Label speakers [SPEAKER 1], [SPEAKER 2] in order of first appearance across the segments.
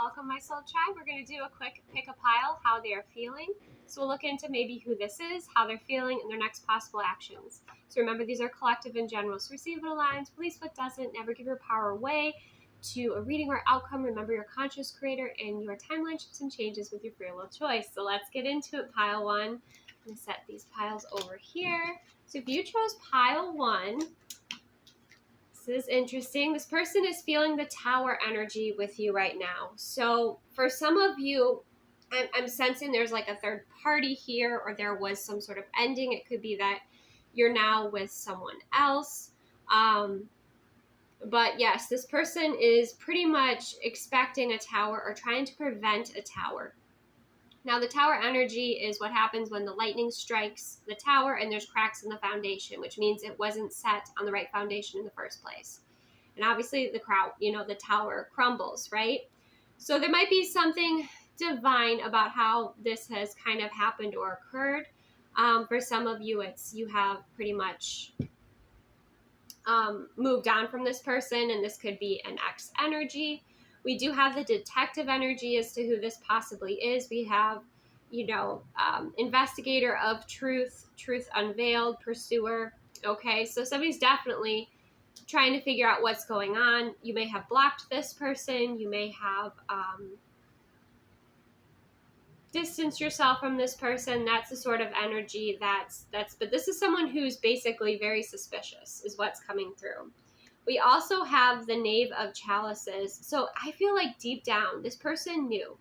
[SPEAKER 1] Welcome, my soul tribe. We're going to do a quick pick a pile, how they are feeling. So we'll look into maybe who this is, how they're feeling, and their next possible actions. So remember, these are collective and general. So receive what aligns, release what doesn't, never give your power away to a reading or outcome. Remember, your conscious creator and your timeline shifts and changes with your free will choice. So let's get into it. Pile one. I'm going to set these piles over here. So if you chose pile one, this is interesting. This person is feeling the tower energy with you right now. So for some of you, I'm sensing there's like a third party here, or there was some sort of ending. It could be that you're now with someone else. But yes, this person is pretty much expecting a tower or trying to prevent a tower. Now, the tower energy is what happens when the lightning strikes the tower and there's cracks in the foundation, which means it wasn't set on the right foundation in the first place. And obviously the tower crumbles, right? So there might be something divine about how this has kind of happened or occurred. For some of you, you have pretty much moved on from this person, and this could be an ex energy. We do have the detective energy as to who this possibly is. We have, investigator of truth unveiled, pursuer. Okay, so somebody's definitely trying to figure out what's going on. You may have blocked this person. You may have distanced yourself from this person. That's the sort of energy but this is someone who's basically very suspicious is what's coming through. We also have the Knave of Chalices. So I feel like deep down, this person knew.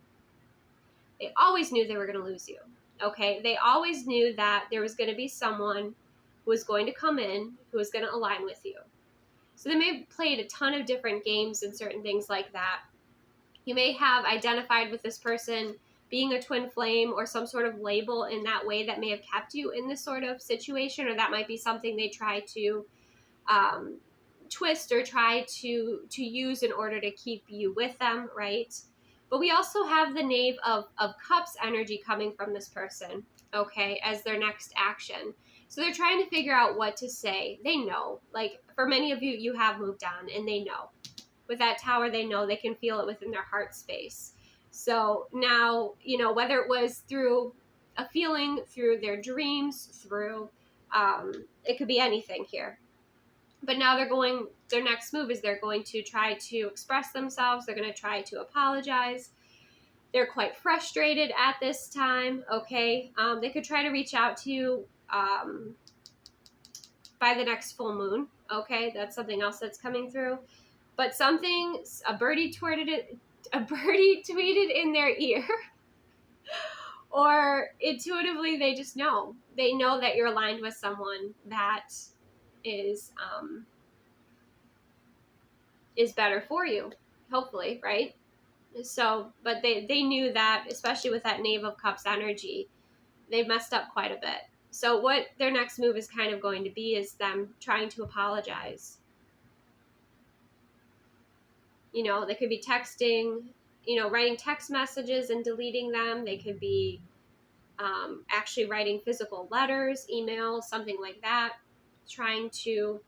[SPEAKER 1] They always knew they were going to lose you. Okay. They always knew that there was going to be someone who was going to come in, who was going to align with you. So they may have played a ton of different games and certain things like that. You may have identified with this person being a twin flame or some sort of label in that way that may have kept you in this sort of situation, or that might be something they try to twist or try to use in order to keep you with them, right? But we also have the Knave of Cups energy coming from this person, okay, as their next action. So they're trying to figure out what to say. They know, like for many of you, you have moved on and they know. With that tower, they know, they can feel it within their heart space. So now, whether it was through a feeling, through their dreams, through, it could be anything here. But now their next move is they're going to try to express themselves. They're going to try to apologize. They're quite frustrated at this time, okay? They could try to reach out to you by the next full moon, okay? That's something else that's coming through. But a birdie tweeted in their ear, or intuitively they just know. They know that you're aligned with someone that is better for you, hopefully, right? So, but they knew that, especially with that Knave of Cups energy, they messed up quite a bit. So what their next move is kind of going to be is them trying to apologize. They could be texting, writing text messages and deleting them. They could be actually writing physical letters, emails, something like that, trying to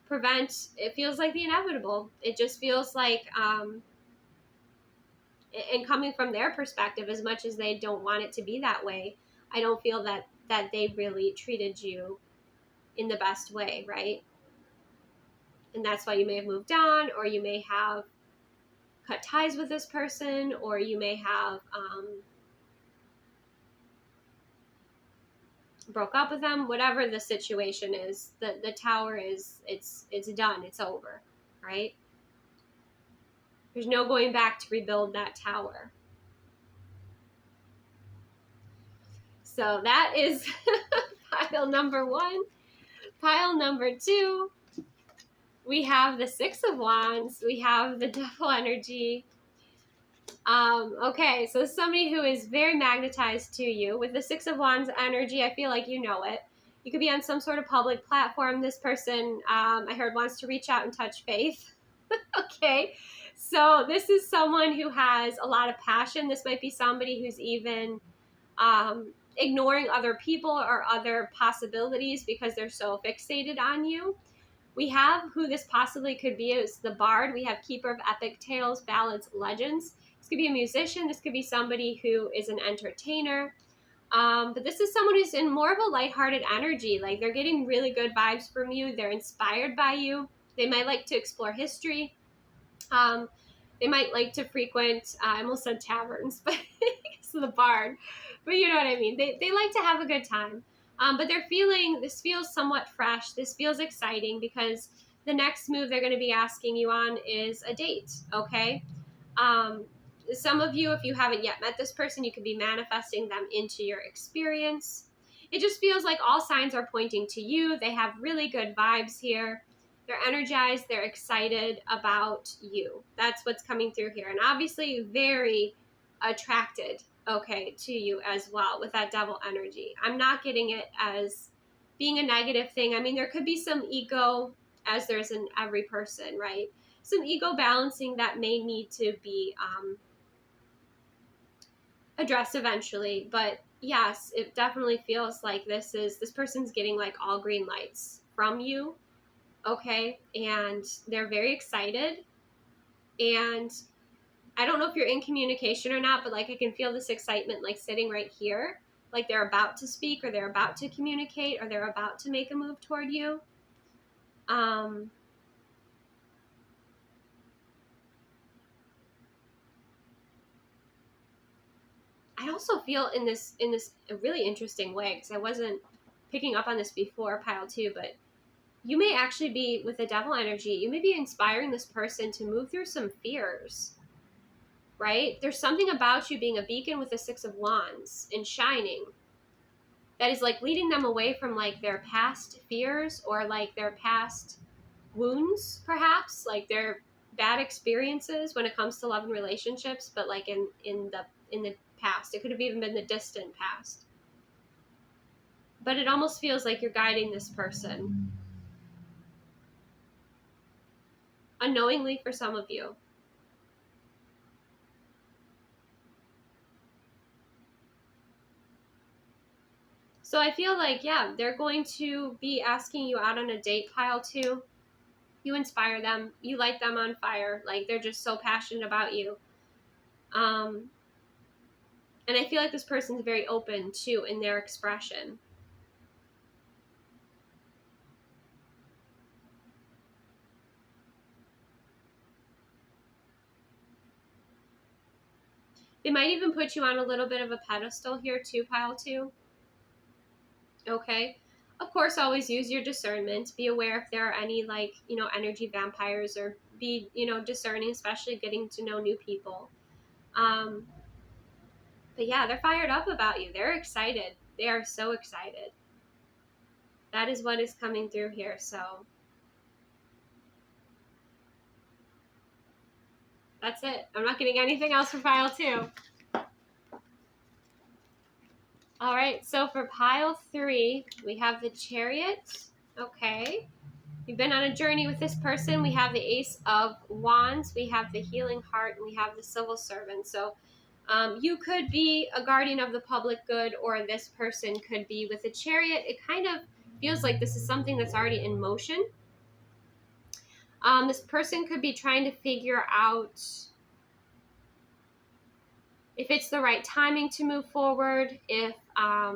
[SPEAKER 1] prevent, it feels like the inevitable. It just feels like, and coming from their perspective, as much as they don't want it to be that way, I don't feel that they really treated you in the best way, right? And that's why you may have moved on, or you may have cut ties with this person, or you may have broke up with them. Whatever the situation is, the tower it's done. It's over, right? There's no going back to rebuild that tower. So that is pile number one. Pile number two, we have the Six of Wands. We have the Devil energy. Okay, so somebody who is very magnetized to you. With the Six of Wands energy, I feel like you know it. You could be on some sort of public platform. This person, I heard, wants to reach out and touch faith. Okay, so this is someone who has a lot of passion. This might be somebody who's even ignoring other people or other possibilities because they're so fixated on you. We have who this possibly could be is the Bard. We have Keeper of Epic Tales, Ballads, Legends. This could be a musician. This could be somebody who is an entertainer. But this is someone who's in more of a lighthearted energy. Like they're getting really good vibes from you. They're inspired by you. They might like to explore history. They might like to frequent, I almost said taverns, but it's the barn. But you know what I mean. They like to have a good time. But this feels somewhat fresh. This feels exciting because the next move they're going to be asking you on is a date, okay? Some of you, if you haven't yet met this person, you could be manifesting them into your experience. It just feels like all signs are pointing to you. They have really good vibes here. They're energized. They're excited about you. That's what's coming through here. And obviously very attracted, okay, to you as well with that devil energy. I'm not getting it as being a negative thing. I mean, there could be some ego, as there's in every person, right? Some ego balancing that may need to be addressed eventually. But yes, it definitely feels like this person's getting like all green lights from you. Okay, and they're very excited, and I don't know if you're in communication or not, but like I can feel this excitement like sitting right here, like they're about to speak or they're about to communicate or they're about to make a move toward you. I also feel in this a really interesting way, because I wasn't picking up on this before pile 2, but you may actually be, with the devil energy, you may be inspiring this person to move through some fears, right? There's something about you being a beacon with the 6 of Wands and shining that is like leading them away from like their past fears or like their past wounds, perhaps, like their bad experiences when it comes to love and relationships, but like in the past. It could have even been the distant past. But it almost feels like you're guiding this person unknowingly for some of you. So I feel like, yeah, they're going to be asking you out on a date, pile 2. You inspire them. You light them on fire. Like they're just so passionate about you. And I feel like this person's very open too in their expression. They might even put you on a little bit of a pedestal here too, pile 2. Okay. Of course, always use your discernment. Be aware if there are any like, energy vampires, or be, discerning, especially getting to know new people. But yeah, they're fired up about you. They're excited. They are so excited. That is what is coming through here. So that's it. I'm not getting anything else for pile 2. All right, so for pile 3, we have the Chariot. Okay. You've been on a journey with this person. We have the Ace of Wands. We have the Healing Heart, and we have the Civil Servant. So you could be a guardian of the public good, or this person could be with the Chariot. It kind of feels like this is something that's already in motion. This person could be trying to figure out if it's the right timing to move forward, if how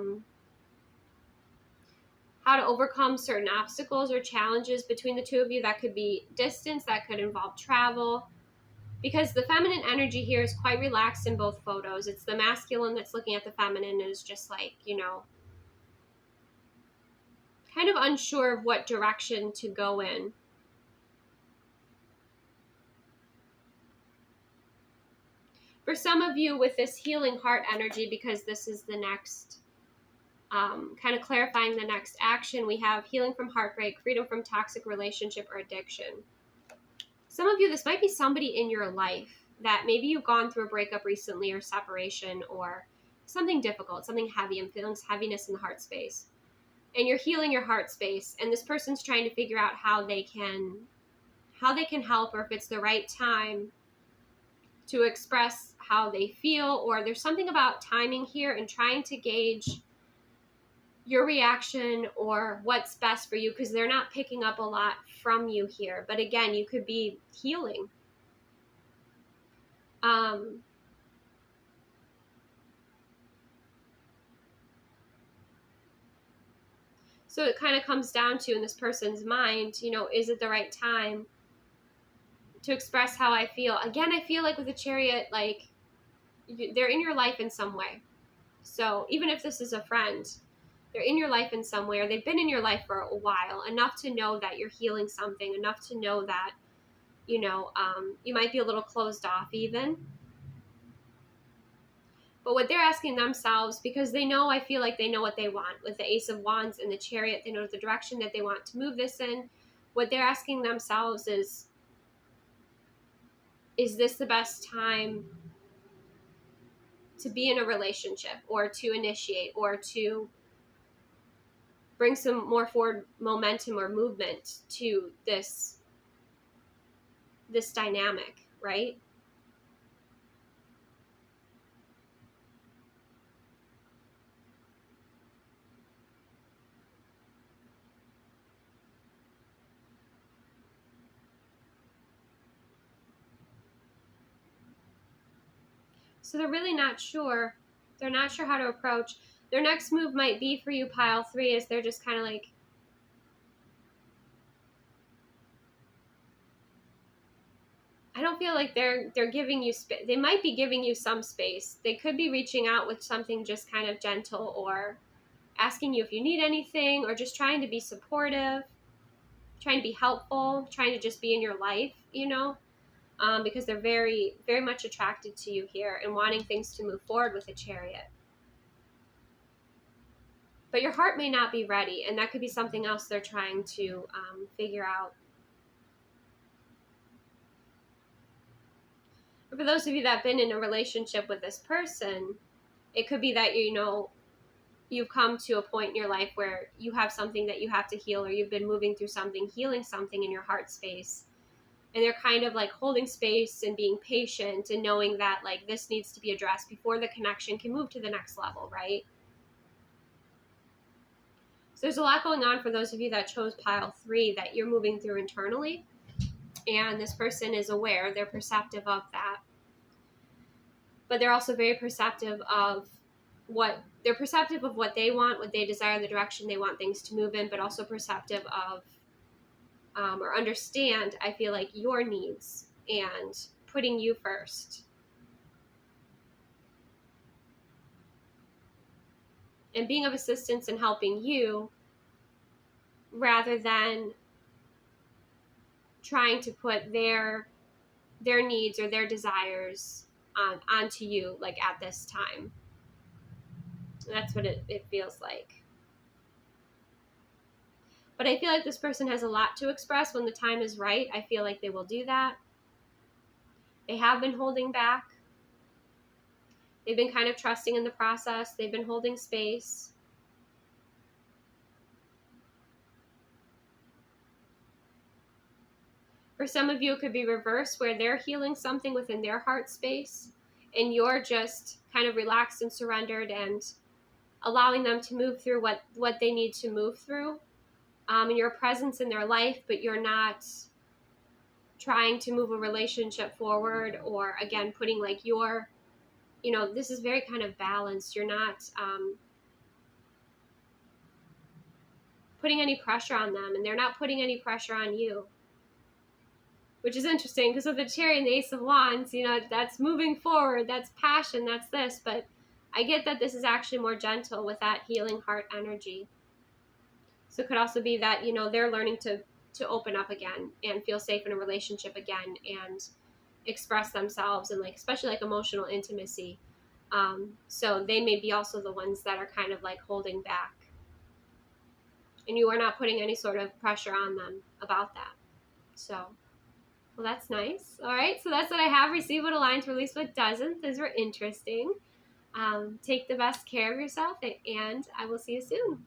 [SPEAKER 1] to overcome certain obstacles or challenges between the two of you. That could be distance, that could involve travel, because the feminine energy here is quite relaxed in both photos. It's the masculine that's looking at the feminine and is just like, kind of unsure of what direction to go in. For some of you with this Healing Heart energy, because this is the next, kind of clarifying the next action, we have healing from heartbreak, freedom from toxic relationship or addiction. Some of you, this might be somebody in your life that maybe you've gone through a breakup recently, or separation, or something difficult, something heavy, and feeling heaviness in the heart space. And you're healing your heart space, and this person's trying to figure out how they can help, or if it's the right time to express how they feel, or there's something about timing here and trying to gauge your reaction or what's best for you, because they're not picking up a lot from you here. But again, you could be healing. So it kind of comes down to, in this person's mind, is it the right time to express how I feel? Again, I feel like with the Chariot, like they're in your life in some way. So even if this is a friend, they're in your life in some way, or they've been in your life for a while, enough to know that you're healing something, enough to know that, you might be a little closed off even. But what they're asking themselves, because they know, I feel like they know what they want. With the Ace of Wands and the Chariot, they know the direction that they want to move this in. What they're asking themselves is this the best time to be in a relationship, or to initiate, or to bring some more forward momentum or movement to this dynamic, right? So they're really not sure. They're not sure how to approach. Their next move might be for you, pile 3, is they're just kind of like, I don't feel like they're giving you space. They might be giving you some space. They could be reaching out with something just kind of gentle, or asking you if you need anything, or just trying to be supportive, trying to be helpful, trying to just be in your life, because they're very, very much attracted to you here and wanting things to move forward with a Chariot. But your heart may not be ready, and that could be something else they're trying to figure out. But for those of you that have been in a relationship with this person, it could be that, you've come to a point in your life where you have something that you have to heal, or you've been moving through something, healing something in your heart space. And they're kind of like holding space and being patient and knowing that, like, this needs to be addressed before the connection can move to the next level, right? So there's a lot going on for those of you that chose pile 3 that you're moving through internally. And this person is aware, they're perceptive of that. But they're also very perceptive of what they want, what they desire, the direction they want things to move in, but also perceptive of or understand, I feel like, your needs and putting you first. And being of assistance and helping you, rather than trying to put their needs or their desires onto you, like, at this time. That's what it feels like. But I feel like this person has a lot to express. When the time is right, I feel like they will do that. They have been holding back. They've been kind of trusting in the process. They've been holding space. For some of you, it could be reversed, where they're healing something within their heart space, and you're just kind of relaxed and surrendered and allowing them to move through what they need to move through. And your presence in their life, but you're not trying to move a relationship forward, or, again, putting like your, this is very kind of balanced. You're not putting any pressure on them, and they're not putting any pressure on you. Which is interesting, because with the Chariot and the Ace of Wands, that's moving forward, that's passion, that's this. But I get that this is actually more gentle with that healing heart energy. So it could also be that, they're learning to open up again and feel safe in a relationship again and express themselves, and, like, especially like emotional intimacy. So they may be also the ones that are kind of like holding back. And you are not putting any sort of pressure on them about that. So, well, that's nice. All right, so that's what I have. Receive what aligns, release what doesn't. Those were interesting. Take the best care of yourself, and I will see you soon.